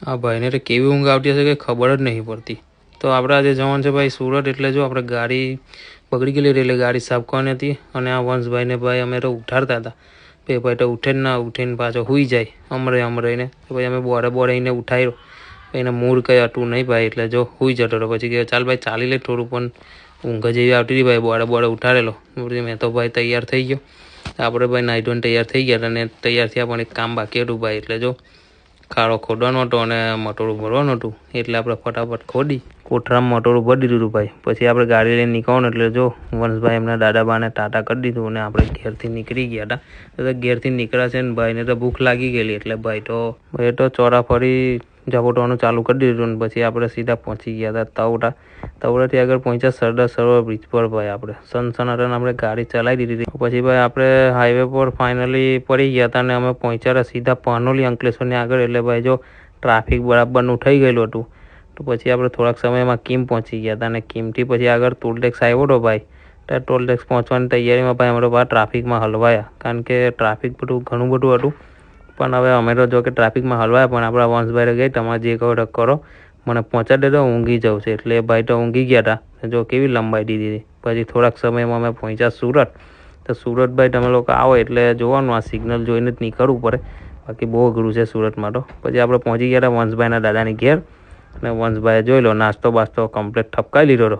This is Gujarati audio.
આ ભાઈને તો કેવી ઊંઘ આવતી હશે કે ખબર જ નહીં પડતી. તો આપણે આજે જવાનું છે ભાઈ સુરત. એટલે જો આપણે ગાડી બગડી ગયેલી એટલે ગાડી સાફ કરવાની હતી. અને આ વંશભાઈને ભાઈ અમે તો ઉઠાડતા હતા. ભાઈ તો ઉઠે જ ના, ઉઠીને પાછો સુઈ જાય અમરેને. પછી અમે બોરે એને ઉઠાવ્યો. એને મૂડ કંઈ હતું નહીં ભાઈ, એટલે જો સુઈ જતો હતો. પછી કે ચાલ ભાઈ ચાલી લે થોડું, પણ ઊંઘ જેવી આવતી હતી ભાઈ. બોરે ઉઠાડેલો. મેં તો ભાઈ તૈયાર થઈ ગયો. આપણે ભાઈ નાઈ ધોઈને તૈયાર થઈ ગયા હતા. અને તૈયાર થયા પણ એક કામ બાકી હતું ભાઈ. એટલે જો ખાડો ખોદવાનો હતો અને મટોળું ભરવાનું હતું. એટલે આપણે ફટાફટ ખોદી કોઠરામાં મટોળું ભરી દીધું ભાઈ. પછી આપણે ગાડી લઈને નીકળવાનું. એટલે જો વંશભાઈ એમના દાદાબાને ટાટા કરી દીધું અને આપણે ઘેરથી નીકળી ગયા હતા. એટલે ઘેરથી નીકળ્યા છે ને ભાઈને તો ભૂખ લાગી ગયેલી. એટલે ભાઈ તો ચોરાફરી ઝપટવાનું ચાલુ કરી દીધું. અને પછી આપણે સીધા પહોંચી ગયા હતા તવડાથી આગળ પહોંચ્યા સરદાર સરોવર બ્રિજ પર ભાઈ. આપણે સનસનાટન આપણે ગાડી ચલાવી દીધી હતી. પછી ભાઈ આપણે હાઈવે પર ફાઇનલી પડી ગયા હતા અને અમે પહોંચ્યા સીધા પાનોલી અંકલેશ્વરની આગળ. એટલે ભાઈ જો ટ્રાફિક બરાબરનું થઈ ગયેલું હતું. તો પછી આપણે થોડાક સમયમાં કીમ પહોંચી ગયા હતા. અને કીમથી પછી આગળ ટોલટેક્સ આવ્યો હતો ભાઈ. તો ટોલટેક્સ પહોંચવાની તૈયારીમાં ભાઈ અમે તો બહાર ટ્રાફિકમાં હલવાયા. કારણ કે ટ્રાફિક ઘણું બધું હતું. પણ હવે અમે તો જો કે ટ્રાફિકમાં હલવાયા, પણ આપણા વંશભાઈ ગઈ તમારે જે કહો કરો, મને પહોંચાડી દેજો, ઊંઘી જાઉં છે. એટલે ભાઈ તો ઊંઘી ગયા હતા. જો કેવી લંબાઈ દીધી. પછી થોડાક સમયમાં અમે પહોંચ્યા સુરત. તો સુરત ભાઈ તમે લોકો આવો એટલે જોવાનું, આ સિગ્નલ જોઈને જ નીકળવું પડે. બાકી બહુ અઘરું છે સુરતમાં તો. પછી આપણે પહોંચી ગયા હતા વંશભાઈના દાદાની ઘેર. અને વંશભાઈએ જોઈ લો નાસ્તો બાસ્તો કમ્પ્લીટ ઠપકાઈ લીધો હતો.